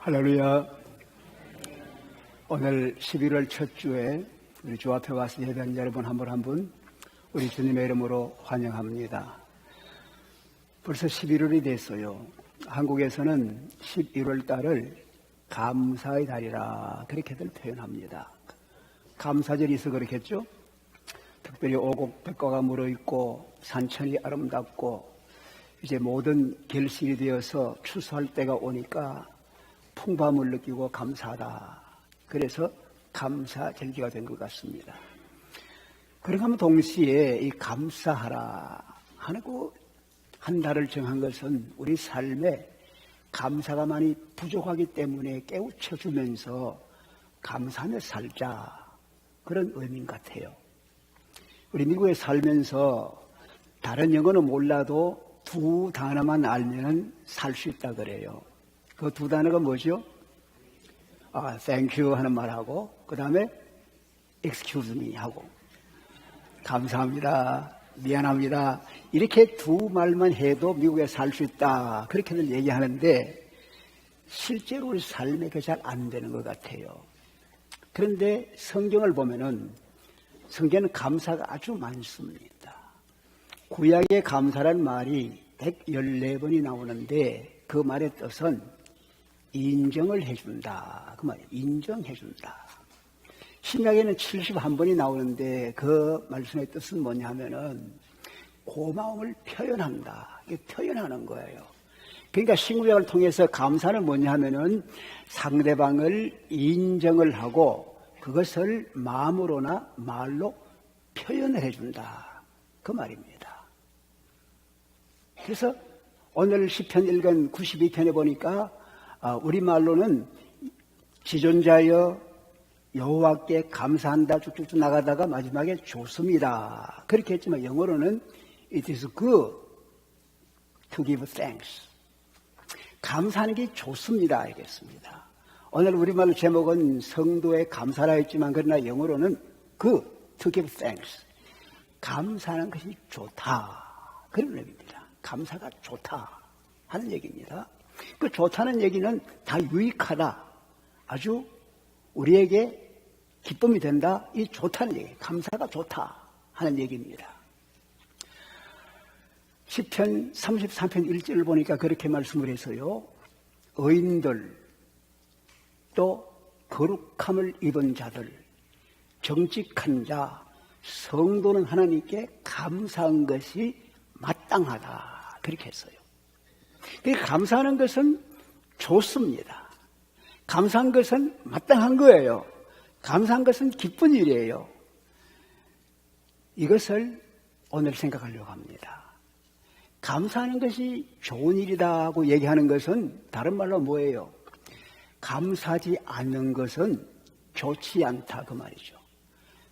할렐루야. 오늘 11월 첫 주에 우리 주 앞에 와서 예배한 여러분 한 분 한 분 우리 주님의 이름으로 환영합니다. 벌써 11월이 됐어요. 한국에서는 11월 달을 감사의 달이라 그렇게들 표현합니다. 감사절이 있어 그렇겠죠? 특별히 오곡백과가 물어있고 산천이 아름답고 이제 모든 결실이 되어서 추수할 때가 오니까 풍부함을 느끼고 감사하다. 그래서 감사절기가 된 것 같습니다. 그러면 동시에 이 감사하라 하는 한 달을 정한 것은 우리 삶에 감사가 많이 부족하기 때문에 깨우쳐주면서 감사하며 살자, 그런 의미인 것 같아요. 우리 미국에 살면서 다른 영어는 몰라도 두 단어만 알면 살 수 있다 그래요. 그 두 단어가 뭐죠? thank you 하는 말하고, 그 다음에 excuse me 하고, 감사합니다, 미안합니다, 이렇게 두 말만 해도 미국에 살 수 있다, 그렇게들 얘기하는데 실제로 우리 삶에 그게 잘 안 되는 것 같아요. 그런데 성경을 보면은 성경은 감사가 아주 많습니다. 구약의 감사라는 말이 114번이 나오는데 그 말의 뜻은 인정을 해준다, 그 말이에요. 인정해준다. 신약에는 71번이 나오는데 그 말씀의 뜻은 뭐냐 하면은 고마움을 표현한다, 이게 표현하는 거예요. 그러니까 신구약을 통해서 감사는 뭐냐 하면은 상대방을 인정을 하고 그것을 마음으로나 말로 표현을 해준다, 그 말입니다. 그래서 오늘 시편 읽은 92편에 보니까 우리말로는 지존자여 여호와께 감사한다 쭉쭉쭉 나가다가 마지막에 좋습니다, 그렇게 했지만 영어로는 It is good to give thanks. 감사하는 게 좋습니다 알겠습니다. 오늘 우리말로 제목은 성도의 감사라 했지만 그러나 영어로는 good to give thanks. 감사하는 것이 좋다, 그런 의미입니다. 감사가 좋다 하는 얘기입니다. 그 좋다는 얘기는 다 유익하다, 아주 우리에게 기쁨이 된다, 이 좋다는 얘기, 감사가 좋다 하는 얘기입니다. 시편 33편 1절을 보니까 그렇게 말씀을 해서요, 의인들 또 거룩함을 입은 자들, 정직한 자, 성도는 하나님께 감사한 것이 마땅하다, 그렇게 했어요. 감사하는 것은 좋습니다. 감사한 것은 마땅한 거예요. 감사한 것은 기쁜 일이에요. 이것을 오늘 생각하려고 합니다. 감사하는 것이 좋은 일이다고 얘기하는 것은 다른 말로 뭐예요? 감사하지 않는 것은 좋지 않다, 그 말이죠.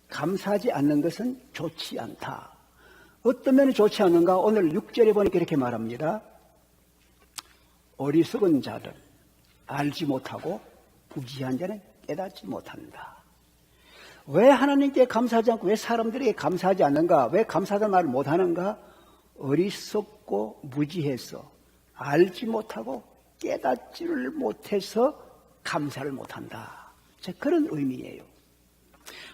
감사하지 않는 것은 좋지 않다. 어떤 면이 좋지 않는가? 오늘 6절에 보니까 이렇게 말합니다. 어리석은 자들 알지 못하고 부지한 자는 깨닫지 못한다. 왜 하나님께 감사하지 않고 왜 사람들에게 감사하지 않는가? 왜 감사하다는 말을 못하는가? 어리석고 무지해서 알지 못하고 깨닫지를 못해서 감사를 못한다, 그런 의미예요.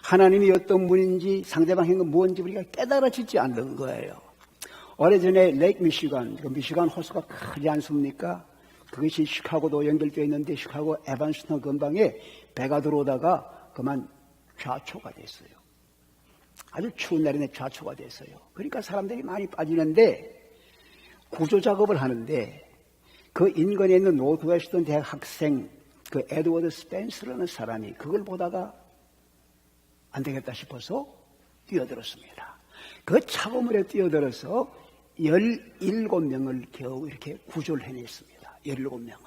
하나님이 어떤 분인지 상대방 행동이 무엇인지 우리가 깨달아지지 않는 거예요. 오래전에 레이크 미시간, 미시간 호수가 크지 않습니까? 그것이 시카고도 연결되어 있는데 시카고 에반스턴 근방에 배가 들어오다가 그만 좌초가 됐어요. 아주 추운 날에 좌초가 됐어요. 그러니까 사람들이 많이 빠지는데 구조 작업을 하는데 그 인근에 있는 노드웨스턴 대학 학생 그 에드워드 스펜스라는 사람이 그걸 보다가 안 되겠다 싶어서 뛰어들었습니다. 그 차고물에 뛰어들어서 17명을 겨우 이렇게 구조를 해냈습니다. 17명을.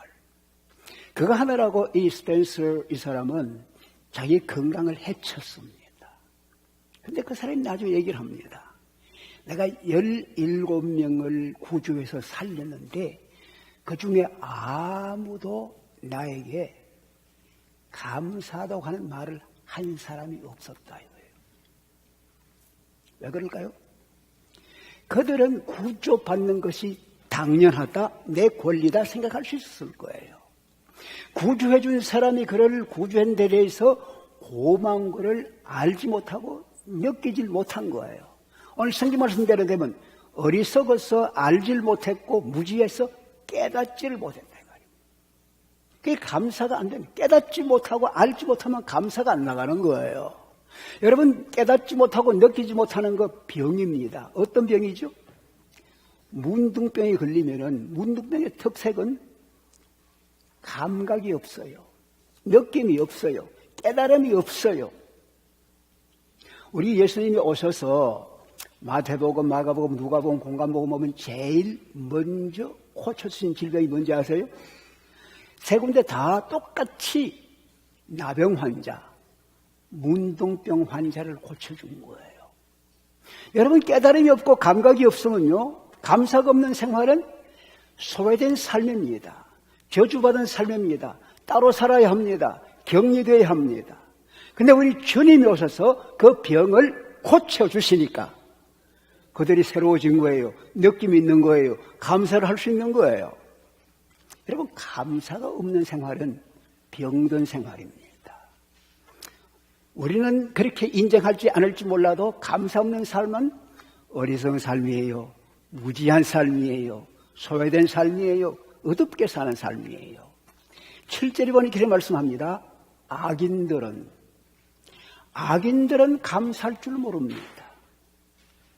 그거 하느라고 이 스펜서 이 사람은 자기 건강을 해쳤습니다. 근데 그 사람이 나중에 얘기를 합니다. 내가 17명을 구조해서 살렸는데 그 중에 아무도 나에게 감사하다고 하는 말을 한 사람이 없었다 이거예요. 왜 그럴까요? 그들은 구조받는 것이 당연하다, 내 권리다 생각할 수 있었을 거예요. 구주해 준 사람이 그를 구주한 데 대해서 고마운 것을 알지 못하고 느끼질 못한 거예요. 오늘 성경 말씀대로 되면 어리석어서 알질 못했고 무지해서 깨닫지를 못했다. 그게 감사가 안 되는, 깨닫지 못하고 알지 못하면 감사가 안 나가는 거예요. 여러분, 깨닫지 못하고 느끼지 못하는 거 병입니다. 어떤 병이죠? 문둥병이 걸리면은 문둥병의 특색은 감각이 없어요. 느낌이 없어요. 깨달음이 없어요. 우리 예수님이 오셔서 마태복음, 마가복음, 누가복음, 공관복음 보면 제일 먼저 고쳐주신 질병이 뭔지 아세요? 세 군데 다 똑같이 나병 환자, 문둥병 환자를 고쳐준 거예요. 여러분, 깨달음이 없고 감각이 없으면요, 감사가 없는 생활은 소외된 삶입니다. 저주받은 삶입니다. 따로 살아야 합니다. 격리되어야 합니다. 근데 우리 주님이 오셔서 그 병을 고쳐주시니까 그들이 새로워진 거예요. 느낌이 있는 거예요. 감사를 할 수 있는 거예요. 여러분, 감사가 없는 생활은 병든 생활입니다. 우리는 그렇게 인정할지 않을지 몰라도 감사 없는 삶은 어리석은 삶이에요. 무지한 삶이에요. 소외된 삶이에요. 어둡게 사는 삶이에요. 7절에 보니 이렇게 말씀합니다. 악인들은 감사할 줄 모릅니다.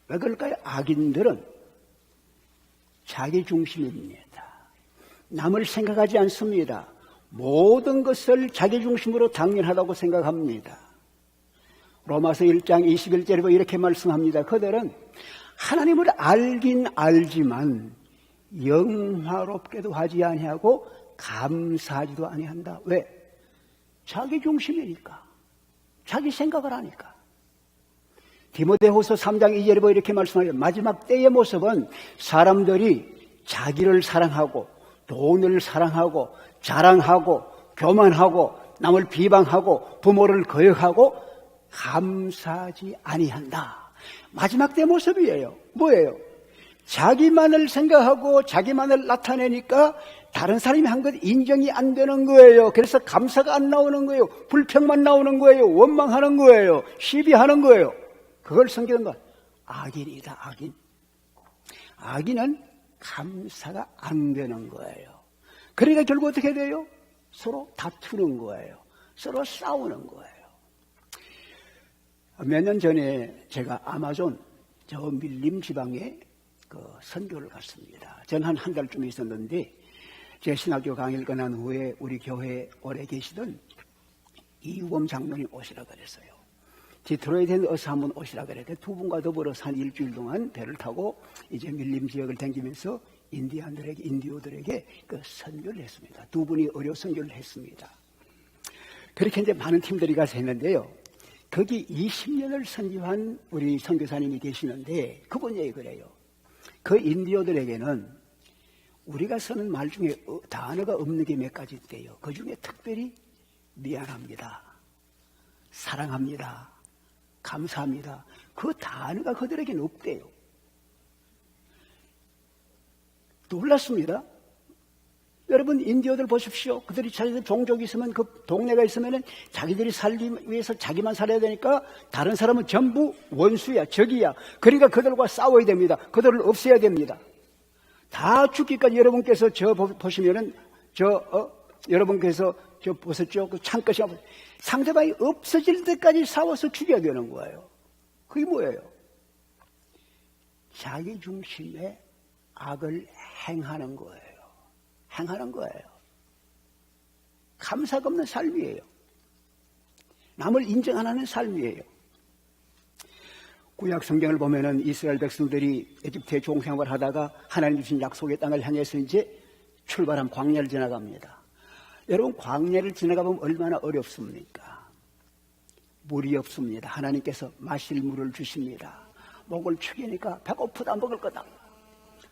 왜 그럴까요? 악인들은 자기 중심입니다. 남을 생각하지 않습니다. 모든 것을 자기 중심으로 당연하다고 생각합니다. 로마서 1장 21절에 이렇게 말씀합니다. 그들은 하나님을 알긴 알지만 영화롭게도 하지 아니하고 감사하지도 아니한다. 왜? 자기 중심이니까. 자기 생각을 하니까. 디모데후서 3장 2절에 이렇게 말씀하죠. 마지막 때의 모습은 사람들이 자기를 사랑하고 돈을 사랑하고 자랑하고 교만하고 남을 비방하고 부모를 거역하고 감사하지 아니한다. 마지막 때 모습이에요. 뭐예요? 자기만을 생각하고 자기만을 나타내니까 다른 사람이 한 것 인정이 안 되는 거예요. 그래서 감사가 안 나오는 거예요. 불평만 나오는 거예요. 원망하는 거예요. 시비하는 거예요. 그걸 성경은 뭐 악인이다. 악인. 악인은 감사가 안 되는 거예요. 그러니까 결국 어떻게 돼요? 서로 다투는 거예요. 서로 싸우는 거예요. 몇 년 전에 제가 아마존 저 밀림 지방에 선교를 갔습니다. 저는 한 달쯤 있었는데 제 신학교 강의를 끝난 후에 우리 교회에 오래 계시던 이우범 장로님 오시라 그랬어요. 디트로이트에 어서 한번 오시라 그랬는데 두 분과 더불어서 한 일주일 동안 배를 타고 이제 밀림 지역을 다니면서 인디오들에게 그 선교를 했습니다. 두 분이 의료 선교를 했습니다. 그렇게 이제 많은 팀들이 가서 했는데요. 거기 20년을 선교한 우리 선교사님이 계시는데 그분이 그래요. 그 인디오들에게는 우리가 쓰는 말 중에 단어가 없는 게 몇 가지 있대요. 그 중에 특별히 미안합니다, 사랑합니다, 감사합니다. 그 단어가 그들에게는 없대요. 놀랐습니다. 여러분, 인디어들 보십시오. 그들이 자기들 종족이 있으면 그 동네가 있으면 자기들이 살기 위해서 자기만 살아야 되니까 다른 사람은 전부 원수야, 적이야. 그러니까 그들과 싸워야 됩니다. 그들을 없애야 됩니다. 다 죽기까지 여러분께서 저 보시면은 여러분께서 저 보셨죠? 그 창끝이 상대방이 없어질 때까지 싸워서 죽여야 되는 거예요. 그게 뭐예요? 자기 중심의 악을 행하는 거예요. 행하는 거예요. 감사가 없는 삶이에요. 남을 인정 안 하는 삶이에요. 구약 성경을 보면은 이스라엘 백성들이 에집트에 종생활을 하다가 하나님 주신 약속의 땅을 향해서 이제 출발한 광야를 지나갑니다. 여러분, 광야를 지나가보면 얼마나 어렵습니까? 물이 없습니다. 하나님께서 마실 물을 주십니다. 목을 축이니까 배고프다 먹을 거다.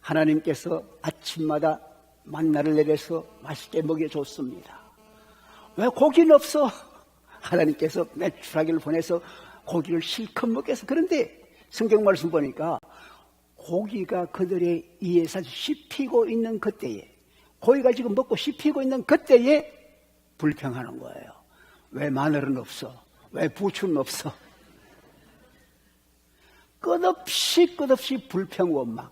하나님께서 아침마다 만나를 내려서 맛있게 먹여줬습니다. 왜 고기는 없어? 하나님께서 메추라기를 보내서 고기를 실컷 먹게 해서. 그런데 성경 말씀 보니까 고기가 그들의 이에서 씹히고 있는 그때에, 고기가 지금 먹고 씹히고 있는 그때에 불평하는 거예요. 왜 마늘은 없어? 왜 부추는 없어? 끝없이 불평 원망.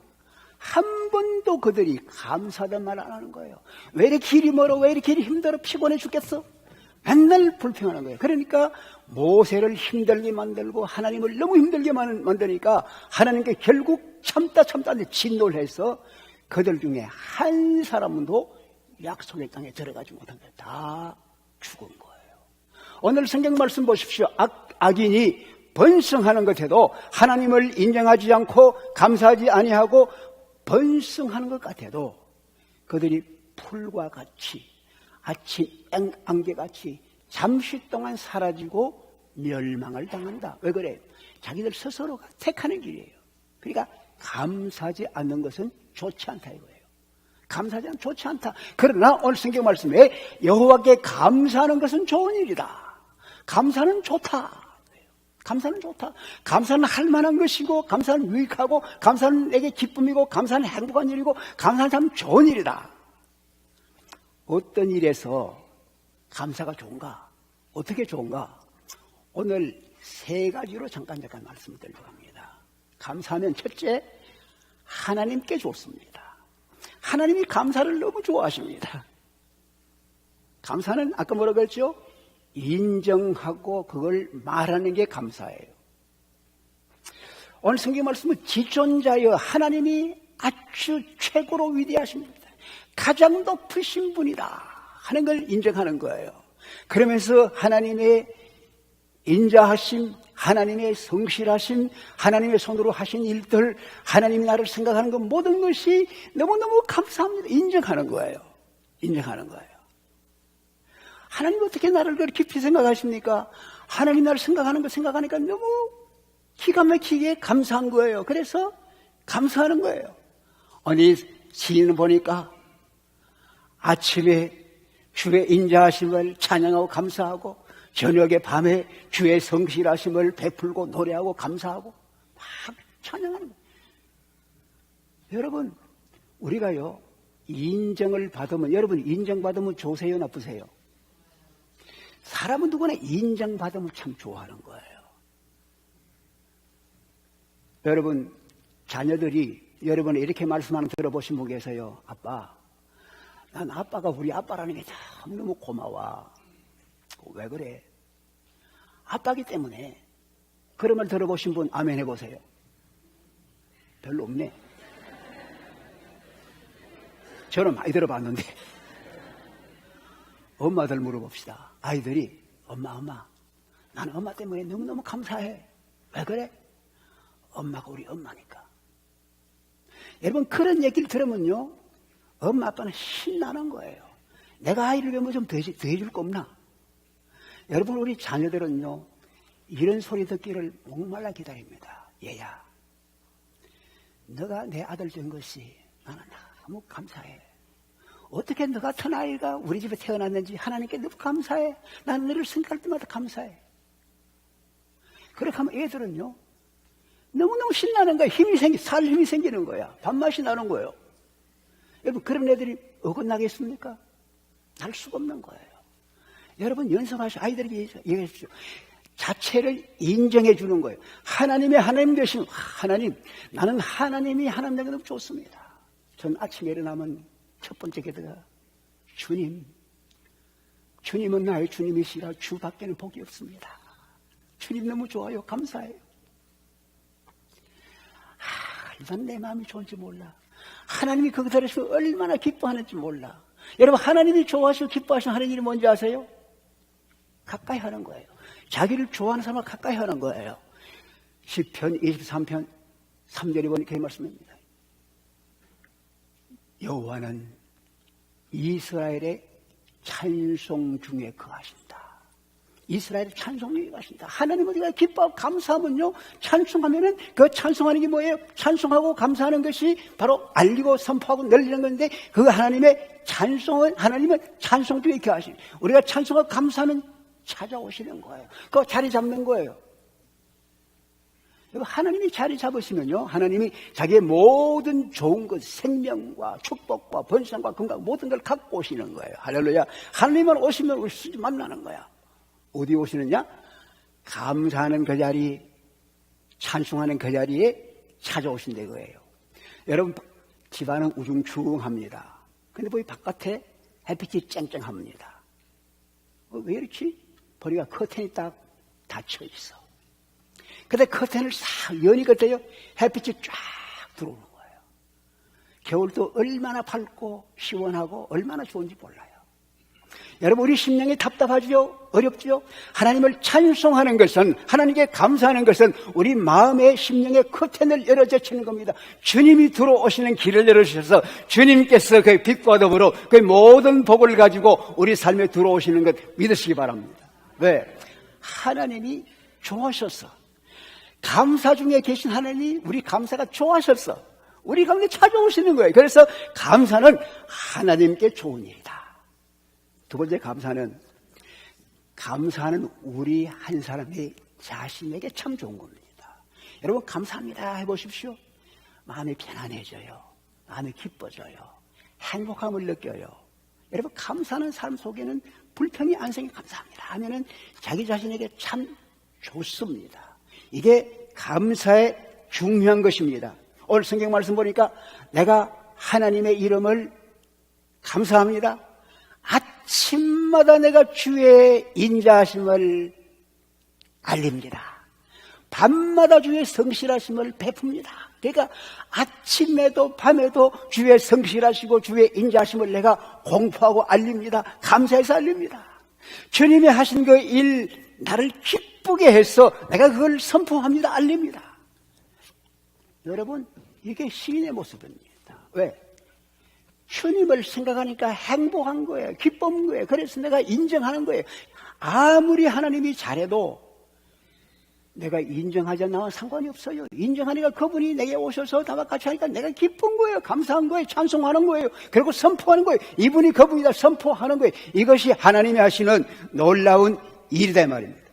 한 번도 그들이 감사하단 말 안 하는 거예요. 왜 이렇게 길이 멀어? 왜 이렇게 힘들어? 피곤해 죽겠어? 맨날 불평하는 거예요. 그러니까 모세를 힘들게 만들고 하나님을 너무 힘들게 만드니까 하나님께 결국 참다 진노를 해서 그들 중에 한 사람도 약속의 땅에 들어가지 못한 거예요. 다 죽은 거예요. 오늘 성경 말씀 보십시오. 악인이 번성하는 것에도 하나님을 인정하지 않고 감사하지 아니하고 번성하는 것 같아도 그들이 풀과 같이 아침 안개같이 잠시 동안 사라지고 멸망을 당한다. 왜 그래요? 자기들 스스로가 택하는 길이에요. 그러니까 감사하지 않는 것은 좋지 않다 이거예요. 감사하지 않으면 좋지 않다. 그러나 오늘 성경 말씀에 여호와께 감사하는 것은 좋은 일이다. 감사는 좋다. 감사는 좋다. 감사는 할 만한 것이고, 감사는 유익하고, 감사는 내게 기쁨이고, 감사는 행복한 일이고, 감사는 참 좋은 일이다. 어떤 일에서 감사가 좋은가? 어떻게 좋은가? 오늘 세 가지로 잠깐 말씀을 드리려고 합니다. 감사하면 첫째, 하나님께 좋습니다. 하나님이 감사를 너무 좋아하십니다. 감사는 아까 뭐라고 했죠? 인정하고 그걸 말하는 게 감사예요. 오늘 성경 말씀은 지존자여 하나님이 아주 최고로 위대하십니다. 가장 높으신 분이다 하는 걸 인정하는 거예요. 그러면서 하나님의 인자하심, 하나님의 성실하심, 하나님의 손으로 하신 일들, 하나님이 나를 생각하는 것 모든 것이 너무너무 감사합니다. 인정하는 거예요. 인정하는 거예요. 하나님 어떻게 나를 그렇게 깊이 생각하십니까? 하나님 나를 생각하는 거 생각하니까 너무 기가 막히게 감사한 거예요. 그래서 감사하는 거예요. 어느 시인은 보니까 아침에 주의 인자하심을 찬양하고 감사하고 저녁에 밤에 주의 성실하심을 베풀고 노래하고 감사하고 막 찬양하는 거예요. 여러분 우리가요 인정을 받으면 여러분 인정받으면 좋으세요 나쁘세요? 사람은 누구나 인정받으면 참 좋아하는 거예요. 여러분 자녀들이 여러분이 이렇게 말씀하는 들어보신 분 계세요. 아빠 난 아빠가 우리 아빠라는 게 참 너무 고마워. 왜 그래? 아빠기 때문에. 그런 말 들어보신 분 아멘 해보세요. 별로 없네. 저는 많이 들어봤는데. 엄마들 물어봅시다. 아이들이 엄마 나는 엄마 때문에 너무너무 감사해. 왜 그래? 엄마가 우리 엄마니까. 여러분 그런 얘기를 들으면요 엄마 아빠는 신나는 거예요. 내가 아이를 위해 뭐 좀 더 해줄 거 없나? 여러분 우리 자녀들은요 이런 소리 듣기를 목말라 기다립니다. 얘야 너가 내 아들 된 것이 나는 너무 감사해. 어떻게 너 같은 아이가 우리 집에 태어났는지 하나님께 너무 감사해. 나는 너를 생각할 때마다 감사해. 그렇게 하면 애들은요 너무너무 신나는 거야. 살 힘이 생기는 거야. 밥맛이 나는 거예요. 여러분 그런 애들이 어긋나겠습니까? 날 수가 없는 거예요. 여러분 연습하시고 아이들에게 얘기하십시오. 자체를 인정해 주는 거예요. 하나님 되신 하나님, 나는 하나님이 하나님 되는 게 너무 좋습니다. 전 아침에 일어나면 첫 번째 기도가 주님은 나의 주님이시라 주 밖에는 복이 없습니다. 주님 너무 좋아요. 감사해요. 이건 내 마음이 좋은지 몰라. 하나님이 거기서 얼마나 기뻐하는지 몰라. 여러분 하나님이 좋아하시고 기뻐하시는 하는 일이 뭔지 아세요? 가까이 하는 거예요. 자기를 좋아하는 사람을 가까이 하는 거예요. 시편 23편 3절에 보니까 이 말씀입니다. 여호와는 이스라엘의 찬송 중에 거하신다. 이스라엘의 찬송 중에 거하신다. 하나님 우리가 기뻐하고 감사하면요 찬송하면은 그 찬송하는 게 뭐예요? 찬송하고 감사하는 것이 바로 알리고 선포하고 늘리는 건데 그 하나님의 찬송은 하나님은 찬송 중에 거하시는 우리가 찬송하고 감사하면 찾아오시는 거예요. 그거 자리 잡는 거예요. 하나님이 자리 잡으시면요, 하나님이 자기의 모든 좋은 것, 생명과 축복과 번성과 건강 모든 걸 갖고 오시는 거예요. 할렐루야. 하나님만 오시면 우리 만나는 거야. 어디 오시느냐? 감사하는 그 자리, 찬송하는 그 자리에 찾아오신다 거예요. 여러분, 집안은 우중충합니다. 근데 보이 바깥에 햇빛이 쨍쨍합니다. 왜 이렇지? 보니까 커튼이 딱 닫혀 있어. 근데 커튼을 싹 여니까 돼요. 햇빛이 쫙 들어오는 거예요. 겨울도 얼마나 밝고 시원하고 얼마나 좋은지 몰라요. 여러분, 우리 심령이 답답하죠? 어렵죠? 하나님을 찬송하는 것은, 하나님께 감사하는 것은 우리 마음의 심령의 커튼을 열어젖히는 겁니다. 주님이 들어오시는 길을 열어주셔서 주님께서 그 빛과 더불어 그 모든 복을 가지고 우리 삶에 들어오시는 것 믿으시기 바랍니다. 왜? 하나님이 좋아하셨어. 감사 중에 계신 하나님이 우리 감사가 좋아하셨어. 우리 가운데 찾아오시는 거예요. 그래서 감사는 하나님께 좋은 일이다. 두 번째, 감사는 우리 한 사람의 자신에게 참 좋은 겁니다. 여러분, 감사합니다 해보십시오. 마음이 편안해져요. 마음이 기뻐져요. 행복함을 느껴요. 여러분, 감사하는 삶 속에는 불평이 안 생겨. 감사합니다 하면은 자기 자신에게 참 좋습니다. 이게 감사의 중요한 것입니다. 오늘 성경 말씀 보니까 내가 하나님의 이름을 감사합니다. 아침마다 내가 주의 인자하심을 알립니다. 밤마다 주의 성실하심을 베풉니다. 그러니까 아침에도 밤에도 주의 성실하시고 주의 인자하심을 내가 공포하고 알립니다. 감사해서 알립니다. 주님이 하신 그 일 나를 기쁘게 해서 내가 그걸 선포합니다. 알립니다. 여러분, 이게 시인의 모습입니다. 왜? 주님을 생각하니까 행복한 거예요. 기쁜 거예요. 그래서 내가 인정하는 거예요. 아무리 하나님이 잘해도 내가 인정하지 않나 상관이 없어요. 인정하니까 그분이 내게 오셔서 나와 같이 하니까 내가 기쁜 거예요. 감사한 거예요. 찬송하는 거예요. 그리고 선포하는 거예요. 이분이 그분이다 선포하는 거예요. 이것이 하나님이 하시는 놀라운 일이다 말입니다.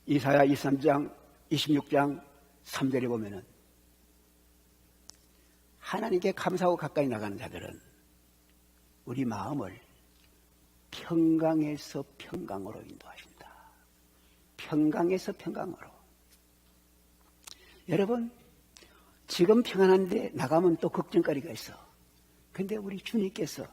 이사야 23장 26장 3절에 보면은 하나님께 감사하고 가까이 나가는 자들은 우리 마음을 평강에서 평강으로 인도하신다. 평강에서 평강으로. 여러분, 지금 평안한데 나가면 또 걱정거리가 있어. 근데 우리 주님께서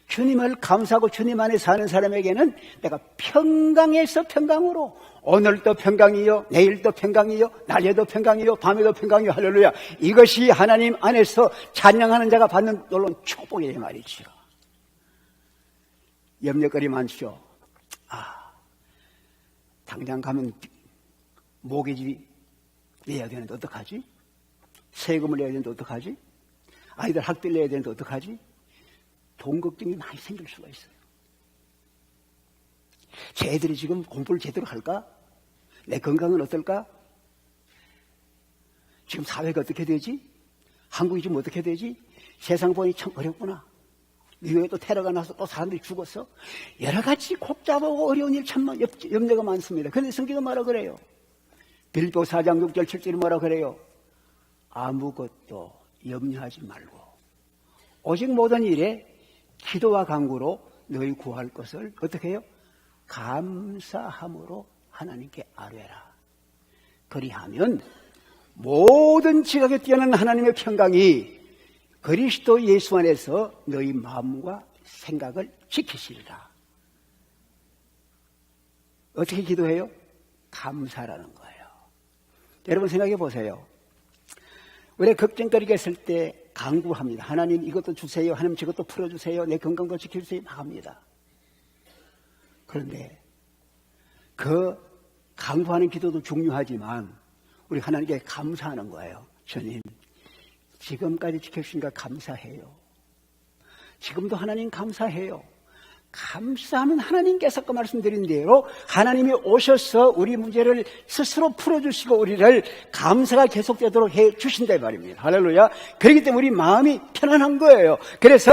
주님을 감사하고 주님 안에 사는 사람에게는 내가 평강에서 평강으로, 오늘도 평강이요, 내일도 평강이요, 낮에도 평강이요, 밤에도 평강이요. 할렐루야. 이것이 하나님 안에서 찬양하는 자가 받는 놀라운 축복이란 말이죠. 염려거리 많죠. 당장 가면 모기지 내야 되는데 어떡하지? 세금을 내야 되는데 어떡하지? 아이들 학비 내야 되는데 어떡하지? 돈 걱정이 많이 생길 수가 있어요. 제 애들이 지금 공부를 제대로 할까? 내 건강은 어떨까? 지금 사회가 어떻게 되지? 한국이 지금 어떻게 되지? 세상 보니 참 어렵구나. 미국에 또 테러가 나서 또 사람들이 죽었어. 여러 가지 복잡하고 어려운 일 참 염려가 많습니다. 그런데 성경은 뭐라 그래요? 빌보 4장 6절 7절이 뭐라 그래요? 아무것도 염려하지 말고 오직 모든 일에 기도와 간구로 너희 구할 것을 어떻게 해요? 감사함으로 하나님께 아뢰라. 그리하면 모든 지각에 뛰어난 하나님의 평강이 그리스도 예수 안에서 너희 마음과 생각을 지키시리라. 어떻게 기도해요? 감사라는 거예요. 여러분 생각해 보세요. 우리 걱정거리가 있을 때 간구합니다. 하나님 이것도 주세요. 하나님 저것도 풀어주세요. 내 건강도 지켜주세요. 막 합니다. 그런데 그 간구하는 기도도 중요하지만 우리 하나님께 감사하는 거예요. 주님, 지금까지 지켜주시니까 감사해요. 지금도 하나님 감사해요. 감사하면 하나님께서 아까 말씀드린 대로 하나님이 오셔서 우리 문제를 스스로 풀어주시고 우리를 감사가 계속되도록 해주신다 말입니다. 할렐루야. 그렇기 때문에 우리 마음이 편안한 거예요. 그래서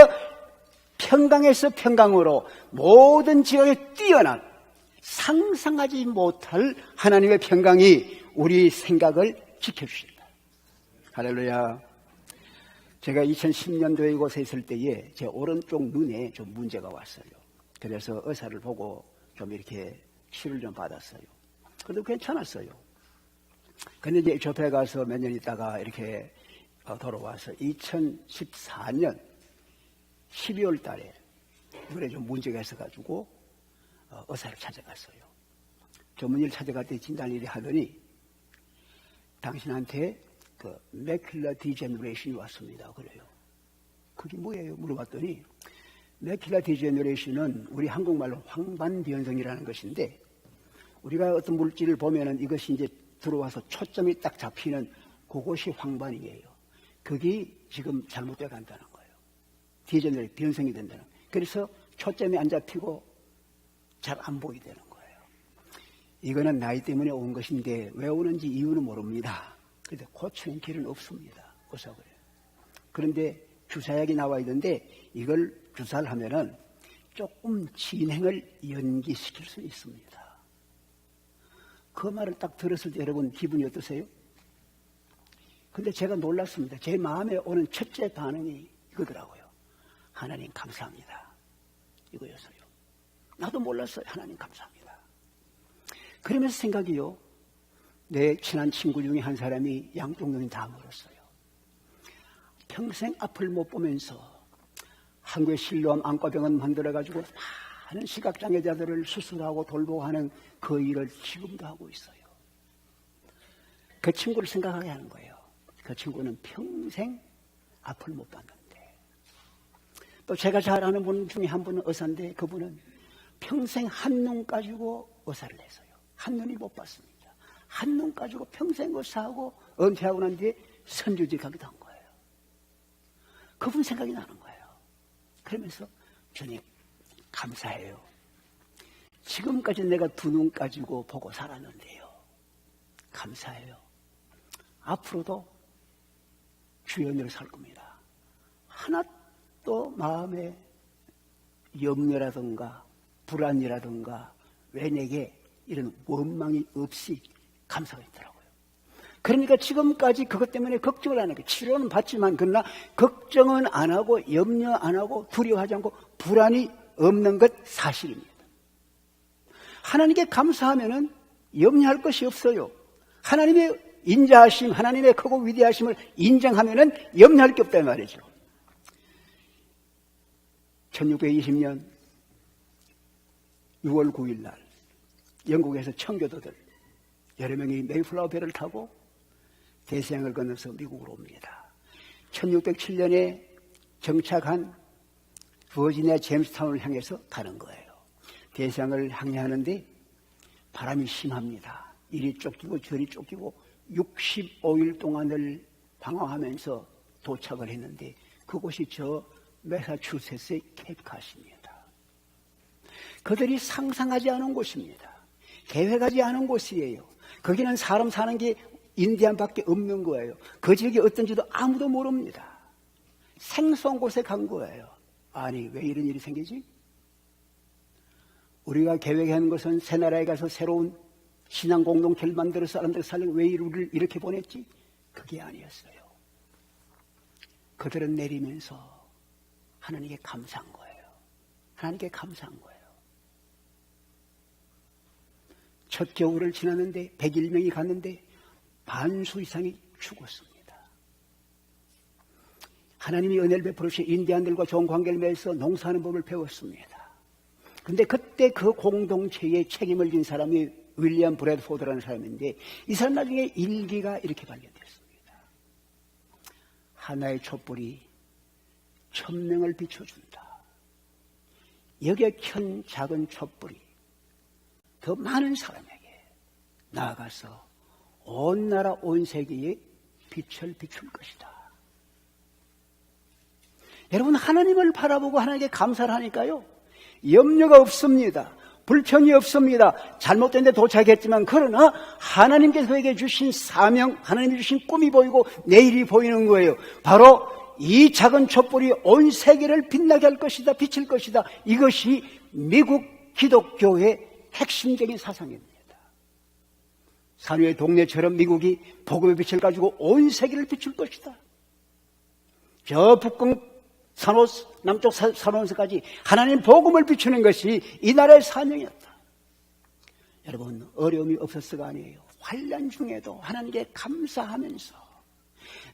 평강에서 평강으로 모든 지각에 뛰어난 상상하지 못할 하나님의 평강이 우리 생각을 지켜주신다. 할렐루야. 제가 2010년도에 이곳에 있을 때에 제 오른쪽 눈에 좀 문제가 왔어요. 그래서 의사를 보고 좀 이렇게 치료를 좀 받았어요. 그래도 괜찮았어요. 근데 이제 접해 가서 몇 년 있다가 이렇게 돌아와서 2014년 12월 달에 눈에 좀 문제가 있어가지고 의사를 찾아갔어요. 전문의를 찾아갔더니 진단을 하더니 당신한테 그 매큘러 디제너레이션이 왔습니다. 그래요. 그게 뭐예요? 물어봤더니 매큘러 디제너레이션은 우리 한국말로 황반변성이라는 것인데 우리가 어떤 물질을 보면은 이것이 이제 들어와서 초점이 딱 잡히는 그것이 황반이에요. 그게 지금 잘못되어 간다는 거예요. 디제너레 변성이 된다는 거예요. 그래서 초점이 안 잡히고 잘 안 보이게 되는 거예요. 이거는 나이 때문에 온 것인데 왜 오는지 이유는 모릅니다. 그런데 고치는 길은 없습니다. 어서 그래요. 그런데 주사약이 나와 있는데 이걸 주사를 하면은 조금 진행을 연기시킬 수 있습니다. 그 말을 딱 들었을 때 여러분 기분이 어떠세요? 근데 제가 놀랐습니다. 제 마음에 오는 첫째 반응이 이거더라고요. 하나님 감사합니다. 이거였어요. 나도 몰랐어요. 하나님 감사합니다. 그러면서 생각이요. 내 친한 친구 중에 한 사람이 양쪽 눈이 다 멀었어요. 평생 앞을 못 보면서 한국의 실로암 안과병원 만들어가지고 많은 시각장애자들을 수술하고 돌보고 하는 그 일을 지금도 하고 있어요. 그 친구를 생각하게 하는 거예요. 그 친구는 평생 앞을 못 봤는데 또 제가 잘 아는 분 중에 한 분은 의사인데 그분은 평생 한눈 가지고 의사를 했어요. 한눈이 못 봤습니다. 한눈 가지고 평생 의사하고 은퇴하고 난 뒤에 선주직 하기도 한 거예요. 그분 생각이 나는 거예요. 그러면서 주님 감사해요. 지금까지 내가 두 눈 가지고 보고 살았는데요. 감사해요. 앞으로도 주의 은혜로 살 겁니다. 하나도 마음에 염려라든가 불안이라든가 왜 내게 이런 원망이 없이 감사가 있더라고요. 그러니까 지금까지 그것 때문에 걱정을 안 하고 치료는 받지만 그러나 걱정은 안 하고 염려 안 하고 두려워하지 않고 불안이 없는 것 사실입니다. 하나님께 감사하면은 염려할 것이 없어요. 하나님의 인자하심, 하나님의 크고 위대하심을 인정하면은 염려할 게 없다 이 말이죠. 1620년 6월 9일 날 영국에서 청교도들 여러 명이 메이플라워 배를 타고 대서양을 건너서 미국으로 옵니다. 1607년에 정착한 버지니아 제임스타운을 향해서 가는 거예요. 대서양을 항해하는데 바람이 심합니다. 이리 쫓기고 저리 쫓기고 65일 동안을 방황하면서 도착을 했는데 그곳이 저 매사추세츠의 캡캅입니다. 그들이 상상하지 않은 곳입니다. 계획하지 않은 곳이에요. 거기는 사람 사는 게 인디안밖에 없는 거예요. 그 지역이 어떤지도 아무도 모릅니다. 생소한 곳에 간 거예요. 아니 왜 이런 일이 생기지? 우리가 계획한 것은 새 나라에 가서 새로운 신앙 공동체를 만들어서 사람들 살려고 왜 우리를 이렇게 보냈지? 그게 아니었어요. 그들은 내리면서 하나님께 감사한 거예요. 하나님께 감사한 거예요. 첫 겨울을 지났는데 101명이 갔는데 반수 이상이 죽었습니다. 하나님이 은혜를 베풀으신 인디안들과 좋은 관계를 맺어서 농사하는 법을 배웠습니다. 그런데 그때 그 공동체에 책임을 진 사람이 윌리엄 브래드포드라는 사람인데 이 사람 나중에 일기가 이렇게 발견됐습니다. 하나의 촛불이 1000명을 비춰준다. 여기에 켠 작은 촛불이 더 많은 사람에게 나아가서 온 나라 온 세계에 빛을 비출 것이다. 여러분 하나님을 바라보고 하나님께 감사를 하니까요 염려가 없습니다. 불평이 없습니다. 잘못된 데 도착했지만 그러나 하나님께서 그에게 주신 사명, 하나님이 주신 꿈이 보이고 내일이 보이는 거예요. 바로 이 작은 촛불이 온 세계를 빛나게 할 것이다. 비칠 것이다. 이것이 미국 기독교의 핵심적인 사상입니다. 산위의 동네처럼 미국이 복음의 빛을 가지고 온 세계를 비출 것이다. 저 북극 남쪽 산호선까지 하나님 복음을 비추는 것이 이 나라의 사명이었다. 여러분, 어려움이 없었어가 아니에요. 환난 중에도 하나님께 감사하면서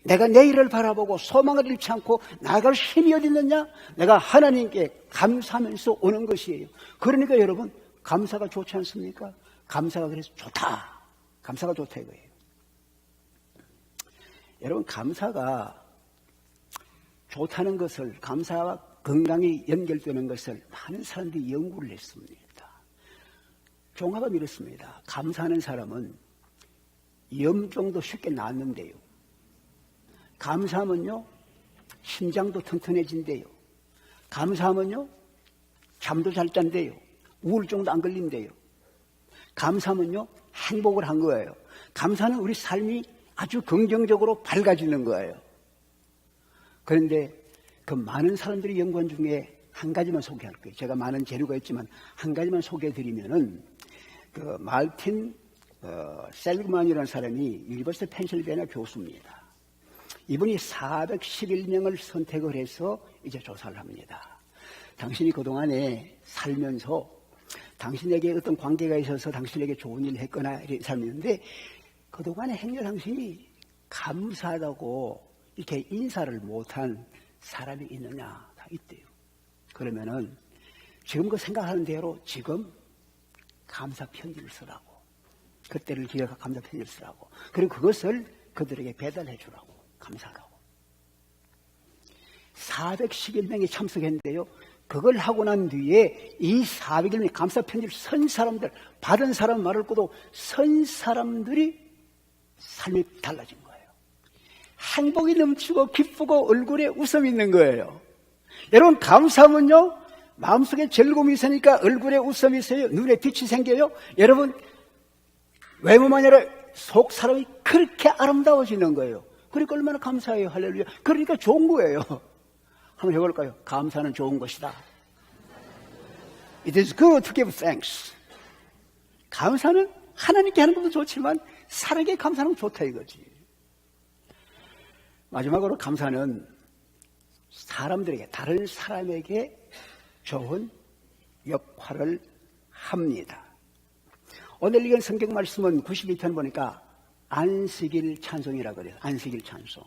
내가 내일을 바라보고 소망을 잃지 않고 나아갈 힘이 어디 있느냐? 내가 하나님께 감사하면서 오는 것이에요. 그러니까 여러분, 감사가 좋지 않습니까? 감사가 그래서 좋다. 감사가 좋다 이거예요. 여러분, 감사가 좋다는 것을, 감사와 건강이 연결되는 것을 많은 사람들이 연구를 했습니다. 종합은 이렇습니다. 감사하는 사람은 염증도 쉽게 낫는데요. 감사하면요, 심장도 튼튼해진대요. 감사하면요, 잠도 잘 잔대요. 우울증도 안 걸린대요. 감사하면요, 행복을 한 거예요. 감사는 우리 삶이 아주 긍정적으로 밝아지는 거예요. 그런데 그 많은 사람들이 연구한 중에 한 가지만 소개할 거예요. 제가 많은 재료가 있지만 한 가지만 소개해드리면은 그 말틴 셀그만이라는 사람이 유니버시티 펜실베니아 교수입니다. 이분이 411명을 선택을 해서 이제 조사를 합니다. 당신이 그동안에 살면서 당신에게 어떤 관계가 있어서 당신에게 좋은 일을 했거나 이런 사람이 있는데 그동안에 행여 당신이 감사하다고 이렇게 인사를 못한 사람이 있느냐? 다 있대요. 그러면은 지금 그 생각하는 대로 지금 감사 편지를 쓰라고. 그때를 기억하고 감사 편지를 쓰라고. 그리고 그것을 그들에게 배달해 주라고. 감사하라고. 411명이 참석했는데요. 그걸 하고 난 뒤에 이 400명이 감사 편지를 쓴 사람들, 받은 사람 말을 꺼도 쓴 사람들이 삶이 달라진 거예요. 행복이 넘치고 기쁘고 얼굴에 웃음이 있는 거예요. 여러분, 감사하면요, 마음속에 즐거움이 있으니까 얼굴에 웃음이 있어요. 눈에 빛이 생겨요. 여러분, 외모만 아니라 속 사람이 그렇게 아름다워지는 거예요. 그러니까 얼마나 감사해요. 할렐루야. 그러니까 좋은 거예요. 한번 해볼까요? 감사는 좋은 것이다. It is good to give thanks. 감사는 하나님께 하는 것도 좋지만 사람에게 감사는 좋다 이거지. 마지막으로 감사는 사람들에게, 다른 사람에게 좋은 역할을 합니다. 오늘 읽은 성경 말씀은 92편 보니까 안식일 찬송이라고 그래요. 안식일 찬송.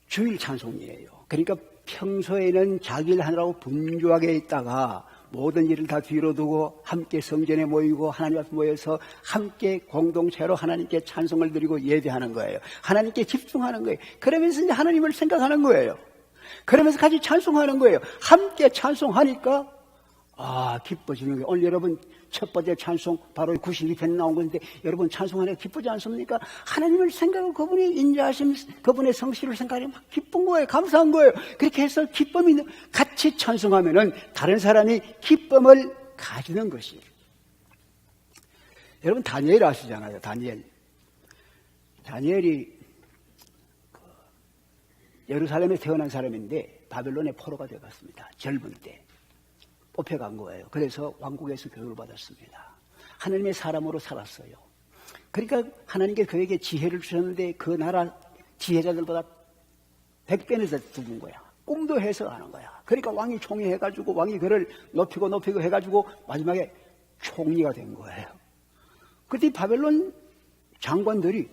주일 찬송이에요. 그러니까 평소에는 자기 일 하느라고 분주하게 있다가 모든 일을 다 뒤로 두고 함께 성전에 모이고 하나님 앞에 모여서 함께 공동체로 하나님께 찬송을 드리고 예배하는 거예요. 하나님께 집중하는 거예요. 그러면서 이제 하나님을 생각하는 거예요. 그러면서 같이 찬송하는 거예요. 함께 찬송하니까 기뻐지는 거예요. 오늘 여러분 첫 번째 찬송 바로 92편 나온 건데 여러분 찬송하니까 기쁘지 않습니까? 하나님을 생각하고 그분의 인자하심, 그분의 성실을 생각하면 막 기쁜 거예요. 감사한 거예요. 그렇게 해서 기쁨이 같이 찬송하면은 다른 사람이 기쁨을 가지는 것이에요. 여러분 다니엘 아시잖아요. 다니엘이 예루살렘에 태어난 사람인데 바벨론의 포로가 되어갔습니다. 젊은 때. 뽑혀간 거예요. 그래서 왕국에서 교육을 받았습니다. 하나님의 사람으로 살았어요. 그러니까 하나님께 그에게 지혜를 주셨는데 그 나라 지혜자들보다 100배는 더 두은 거야. 꿈도 해석하는 거야. 그러니까 왕이 총리해가지고 왕이 그를 높이고 해가지고 마지막에 총리가 된 거예요. 그때 바벨론 장관들이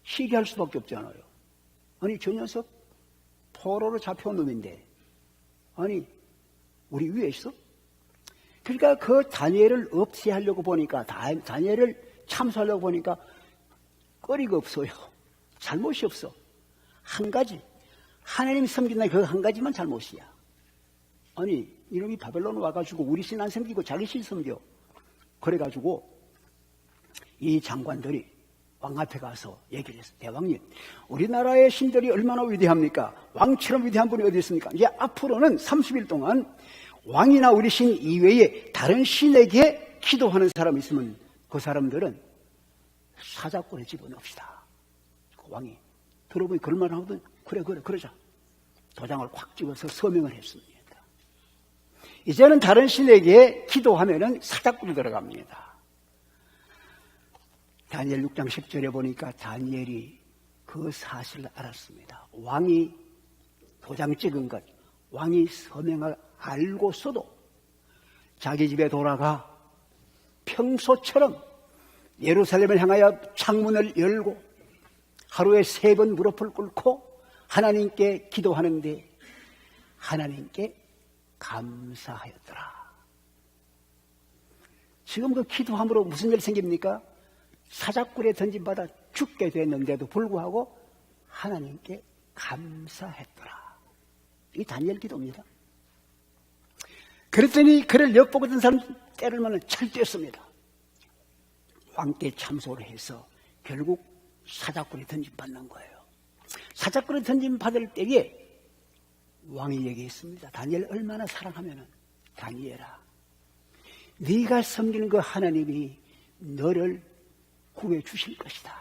시기할 수밖에 없잖아요. 아니 저 녀석 포로로 잡혀온 놈인데 아니 우리 위에 있어? 그러니까 그 다니엘을 없애하려고 보니까 다니엘을 참수하려고 보니까 거리가 없어요. 잘못이 없어. 한 가지 하나님 섬긴다 그 한 가지만 잘못이야. 아니 이놈이 바벨론 와가지고 우리 신 안 섬기고 자기 신 섬겨. 그래가지고 이 장관들이 왕 앞에 가서 얘기를 했어요. 대왕님, 우리나라의 신들이 얼마나 위대합니까? 왕처럼 위대한 분이 어디 있습니까? 이제 앞으로는 30일 동안 왕이나 우리 신 이외에 다른 신에게 기도하는 사람이 있으면 그 사람들은 사자권에 집어넣읍시다. 그 왕이 들어보니 그럴만 하거든. 그러자. 도장을 콱 찍어서 서명을 했습니다. 이제는 다른 신에게 기도하면은 사자굴이 들어갑니다. 다니엘 6장 10절에 보니까 다니엘이 그 사실을 알았습니다. 왕이 도장 찍은 것, 왕이 서명을 알고서도 자기 집에 돌아가 평소처럼 예루살렘을 향하여 창문을 열고 하루에 3번 무릎을 꿇고 하나님께 기도하는데 하나님께 감사하였더라. 지금 그 기도함으로 무슨 일이 생깁니까? 사자굴에 던짐받아 죽게 됐는데도 불구하고 하나님께 감사했더라. 이 다니엘 기도입니다. 그랬더니 그를 엿보고 있던 사람 때리면 철저했습니다. 왕께 참소를 해서 결국 사자굴에 던짐받는 거예요. 사자굴에 던짐받을 때에 왕이 얘기했습니다. 다니엘 얼마나 사랑하면은 다니엘아, 네가 섬기는 그 하나님이 너를 구해 주실 것이다.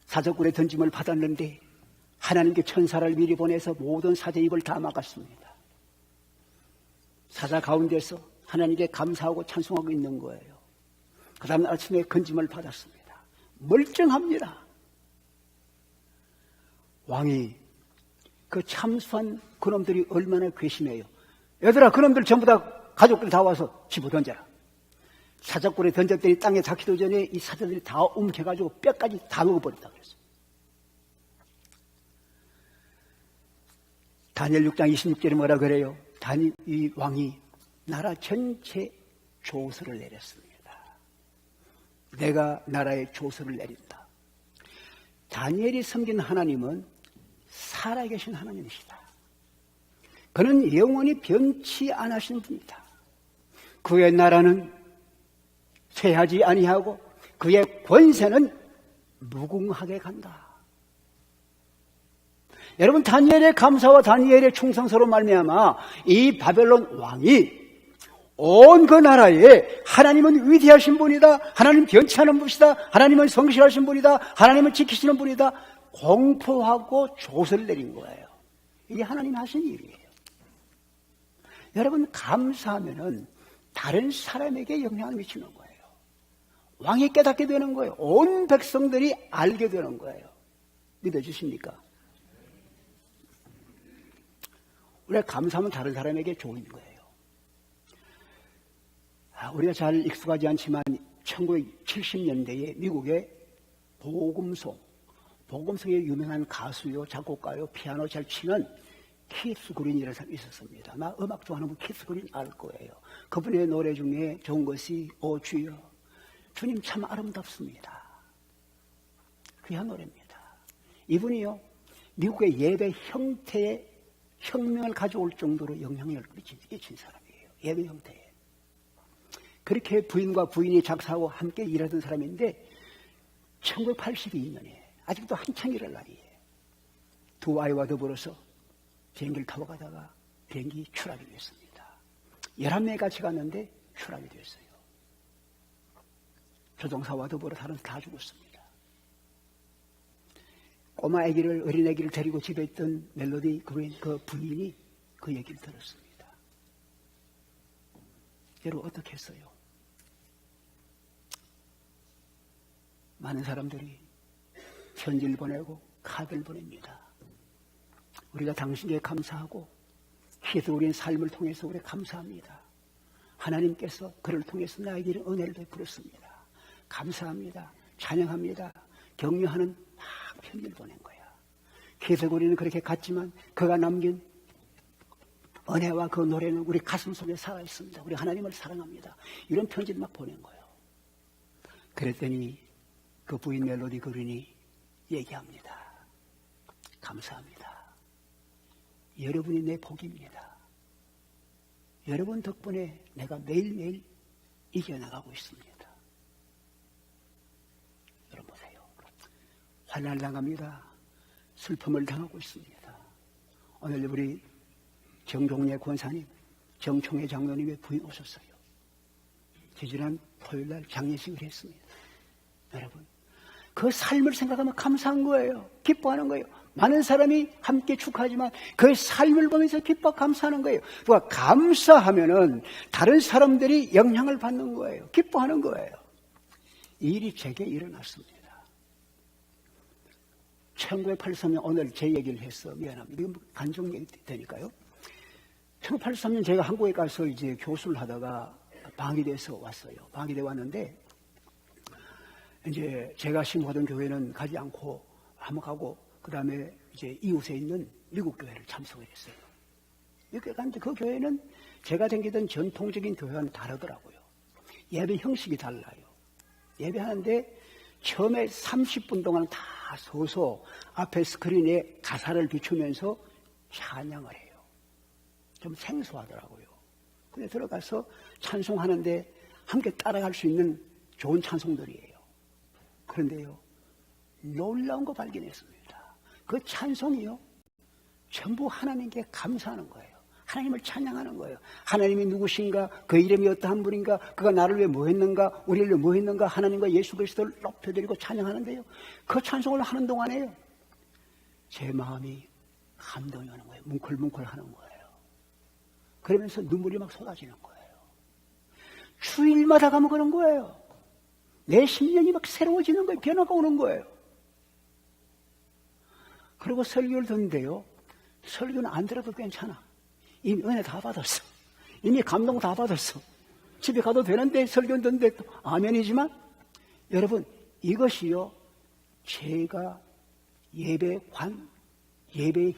사자굴에 던짐을 받았는데 하나님께 천사를 미리 보내서 모든 사자 입을 다 막았습니다. 사자 가운데서 하나님께 감사하고 찬송하고 있는 거예요. 그 다음 아침에 건짐을 받았습니다. 멀쩡합니다. 왕이 그 참수한 그놈들이 얼마나 괘씸해요. 얘들아, 그놈들 전부 다 가족들 다 와서 집어 던져라. 사자굴에 던졌더니 땅에 닿기도 전에 이 사자들이 다 움켜가지고 뼈까지 다 먹어버렸다 그랬어요. 다니엘 6장 26절에 뭐라 그래요? 이 왕이 나라 전체 조서를 내렸습니다. 내가 나라에 조서를 내린다. 다니엘이 섬긴 하나님은 살아계신 하나님이시다. 그는 영원히 변치 않으신 분이다. 그의 나라는 쇠하지 아니하고 그의 권세는 무궁하게 간다. 여러분, 다니엘의 감사와 다니엘의 충성서로 말미암아 이 바벨론 왕이 온 그 나라에 하나님은 위대하신 분이다, 하나님 변치 않은 분이다, 하나님은 성실하신 분이다, 하나님은 지키시는 분이다 공포하고 조서를 내린 거예요. 이게 하나님이 하신 일이에요. 여러분, 감사하면은 다른 사람에게 영향을 미치는 거예요. 왕이 깨닫게 되는 거예요. 온 백성들이 알게 되는 거예요. 믿어주십니까? 우리가 감사하면 다른 사람에게 좋은 거예요. 우리가 잘 익숙하지 않지만 1970년대에 미국의 복음성의 유명한 가수요, 작곡가요, 피아노 잘 치는 키스 그린이라는 사람이 있었습니다. 아마 음악 좋아하는 분 키스 그린 알 거예요. 그분의 노래 중에 좋은 것이 오 주여, 주님 참 아름답습니다. 귀한 노래입니다. 이분이요, 미국의 예배 형태에 혁명을 가져올 정도로 영향력을 끼친 사람이에요. 예배 형태에. 그렇게 부인과 부인이 작사하고 함께 일하던 사람인데 1982년에 아직도 한창 일할 날이에요. 두 아이와 더불어서 비행기를 타고 가다가 비행기 추락이 됐습니다. 11명이 같이 갔는데 추락이 됐어요. 조종사와 더불어 다른 다 죽었습니다. 꼬마 아기를, 어린 아기를 데리고 집에 있던 멜로디 그린 그 부인이 그 얘기를 들었습니다. 여러분, 어떻게 했어요? 많은 사람들이 편지를 보내고 카드를 보냅니다. 우리가 당신에게 감사하고 그래서 우리는 삶을 통해서 우리 감사합니다. 하나님께서 그를 통해서 나에게 은혜를 베풀었습니다. 감사합니다. 찬양합니다. 격려하는 막 편지를 보낸 거야. 그래서 우리는 그렇게 갔지만 그가 남긴 은혜와 그 노래는 우리 가슴 속에 살아있습니다. 우리 하나님을 사랑합니다. 이런 편지를 막 보낸 거예요. 그랬더니 그 부인 멜로디 그린이 얘기합니다. 감사합니다. 여러분이 내 복입니다. 여러분 덕분에 내가 매일매일 이겨나가고 있습니다. 여러분 보세요. 환난을 당합니다. 슬픔을 당하고 있습니다. 오늘 우리 정종래 권사님, 정총회 장로님의 부인 오셨어요. 지지난 토요일날 장례식을 했습니다. 여러분, 그 삶을 생각하면 감사한 거예요. 기뻐하는 거예요. 많은 사람이 함께 축하하지만 그의 삶을 보면서 기뻐 감사하는 거예요. 누가 감사하면은 다른 사람들이 영향을 받는 거예요. 기뻐하는 거예요. 이 일이 제게 일어났습니다. 1983년 오늘 제 얘기를 했어. 미안합니다. 이거 간증 얘기 되니까요. 1983년 제가 한국에 가서 이제 교수를 하다가 방위돼서 왔어요. 방위돼 왔는데 이제 제가 신고하던 교회는 가지 않고 한번 가고 그 다음에 이제 이웃에 있는 미국 교회를 참석을 했어요. 이렇게 갔는데 그 교회는 제가 다니던 전통적인 교회와는 다르더라고요. 예배 형식이 달라요. 예배하는데 처음에 30분 동안 다 서서 앞에 스크린에 가사를 비추면서 찬양을 해요. 좀 생소하더라고요. 근데 들어가서 찬송하는데 함께 따라갈 수 있는 좋은 찬송들이에요. 그런데요, 놀라운 거 발견했습니다. 그 찬송이요, 전부 하나님께 감사하는 거예요. 하나님을 찬양하는 거예요. 하나님이 누구신가, 그 이름이 어떠한 분인가, 그가 나를 위해 뭐 했는가, 우리를 위해 뭐 했는가, 하나님과 예수 그리스도를 높여드리고 찬양하는데요, 그 찬송을 하는 동안에요, 제 마음이 감동이 오는 거예요. 뭉클뭉클 하는 거예요. 그러면서 눈물이 막 쏟아지는 거예요. 주일마다 가면 그런 거예요. 내 심령이 막 새로워지는 거예요. 변화가 오는 거예요. 그리고 설교를 듣는데요, 설교는 안 들어도 괜찮아. 이미 은혜 다 받았어. 이미 감동 다 받았어. 집에 가도 되는데 설교 듣는데 또 아멘이지만, 여러분, 이것이요, 제가 예배의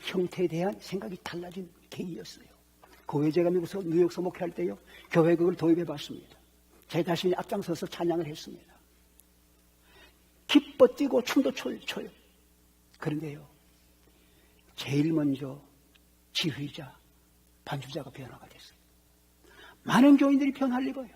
형태에 대한 생각이 달라진 계기였어요. 그 후에 제가 미국에서 뉴욕 목회할 때요, 교회 그걸 도입해 봤습니다. 제 자신이 앞장서서 찬양을 했습니다. 기뻐 뛰고 춤도 춰요. 그런데요, 제일 먼저 지휘자, 반주자가 변화가 됐어요. 많은 교인들이 변화를 입어요.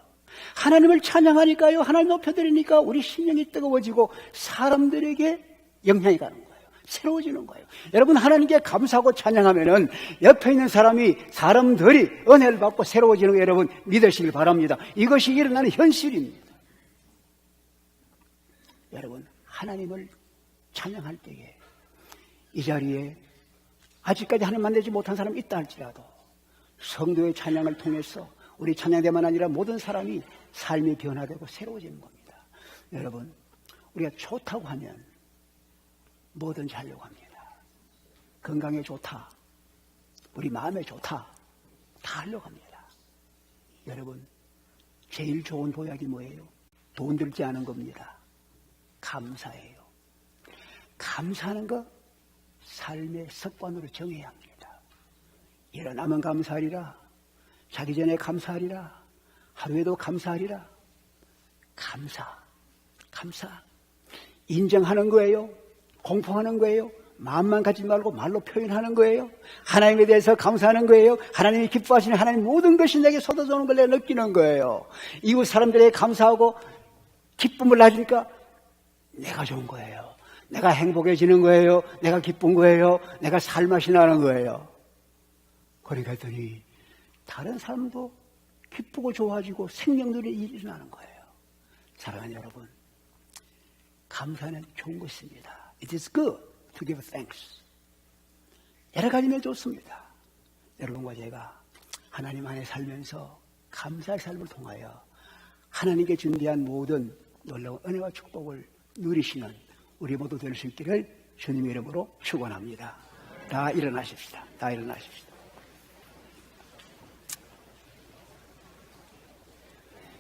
하나님을 찬양하니까요, 하나님 높여드리니까 우리 심령이 뜨거워지고 사람들에게 영향이 가는 거예요. 새로워지는 거예요. 여러분, 하나님께 감사하고 찬양하면은 옆에 있는 사람들이 은혜를 받고 새로워지는 거 여러분 믿으시길 바랍니다. 이것이 일어나는 현실입니다. 여러분, 하나님을 찬양할 때에 이 자리에 아직까지 하나님 만나지 못한 사람이 있다 할지라도 성도의 찬양을 통해서 우리 찬양대만 아니라 모든 사람이 삶이 변화되고 새로워지는 겁니다. 여러분, 우리가 좋다고 하면 뭐든지 하려고 합니다. 건강에 좋다, 우리 마음에 좋다, 다 하려고 합니다. 여러분, 제일 좋은 보약이 뭐예요? 돈 들지 않은 겁니다. 감사예요. 감사하는 거 삶의 습관으로 정해야 합니다. 일어나면 감사하리라, 자기 전에 감사하리라, 하루에도 감사하리라. 감사. 인정하는 거예요. 공포하는 거예요. 마음만 갖지 말고 말로 표현하는 거예요. 하나님에 대해서 감사하는 거예요. 하나님이 기뻐하시는 하나님 모든 것이 내게 쏟아져 오는 걸 내가 느끼는 거예요. 이웃 사람들에게 감사하고 기쁨을 나주니까 내가 좋은 거예요. 내가 행복해지는 거예요. 내가 기쁜 거예요. 내가 살맛이 나는 거예요. 그러니까 했더니 다른 사람도 기쁘고 좋아지고 생명들이 일어나는 거예요. 사랑하는 여러분, 감사는 좋은 것입니다. It is good to give thanks. 여러 가지면 좋습니다. 여러분과 제가 하나님 안에 살면서 감사의 삶을 통하여 하나님께 준비한 모든 놀라운 은혜와 축복을 누리시는 우리 모두 될 수 있기를 주님의 이름으로 축원합니다. 다 일어나십시다. 다 일어나십시다.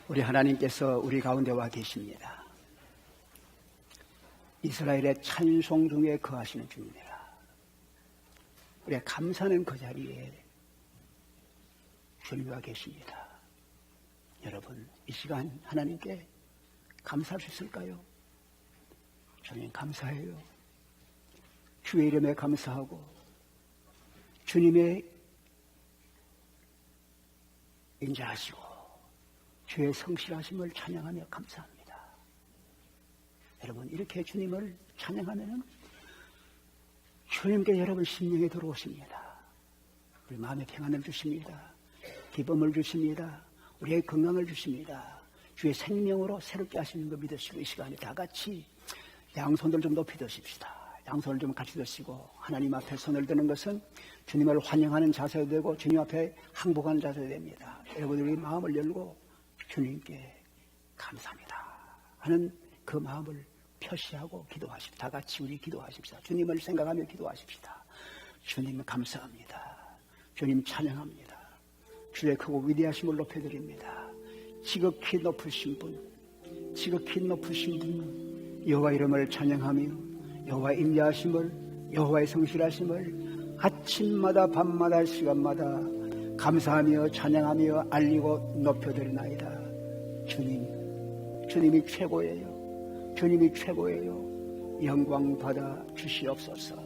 우리 하나님께서 우리 가운데 와 계십니다. 이스라엘의 찬송 중에 거하시는 주님이라. 우리가 감사하는 그 자리에 주님이 와 계십니다. 여러분, 이 시간 하나님께 감사할 수 있을까요? 주님 감사해요. 주의 이름에 감사하고 주님의 인자하시고 주의 성실하심을 찬양하며 감사합니다. 여러분, 이렇게 주님을 찬양하면은 주님께 여러분 심령에 들어오십니다. 우리 마음에 평안을 주십니다. 기쁨을 주십니다. 우리의 건강을 주십니다. 주의 생명으로 새롭게 하시는 거 믿으시고 이 시간에 다 같이 양손들 좀 높이 드십시다. 양손을 좀 같이 드시고 하나님 앞에 손을 드는 것은 주님을 환영하는 자세가 되고 주님 앞에 항복하는 자세가 됩니다. 여러분들이 마음을 열고 주님께 감사합니다 하는 그 마음을 표시하고 기도하십시오. 다 같이 우리 기도하십시다. 주님을 생각하며 기도하십시다. 주님 감사합니다. 주님 찬양합니다. 주의 크고 위대하심을 높여드립니다. 지극히 높으신 분, 지극히 높으신 분, 여호와 이름을 찬양하며 여호와 인자하심을, 여호와의 성실하심을 아침마다 밤마다 시간마다 감사하며 찬양하며 알리고 높여드리나이다. 주님, 주님이 최고예요. 주님이 최고예요. 영광 받아 주시옵소서.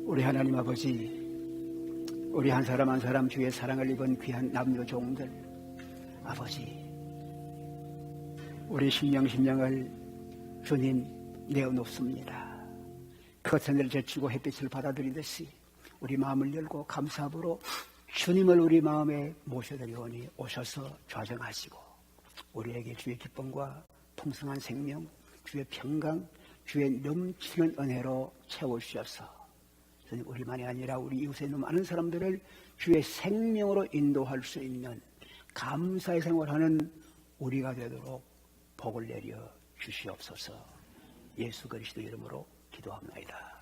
우리 하나님 아버지, 우리 한 사람 한 사람 주의 사랑을 입은 귀한 남녀 종들 아버지, 우리 심령을 주님 내어놓습니다. 거센을 제치고 햇빛을 받아들이듯이 우리 마음을 열고 감사함으로 주님을 우리 마음에 모셔드리오니 오셔서 좌정하시고 우리에게 주의 기쁨과 풍성한 생명, 주의 평강, 주의 넘치는 은혜로 채워주셔서 주님 우리만이 아니라 우리 이웃에 있는 많은 사람들을 주의 생명으로 인도할 수 있는 감사의 생활하는 우리가 되도록 복을 내려 주시옵소서. 예수 그리스도 이름으로 기도합니다.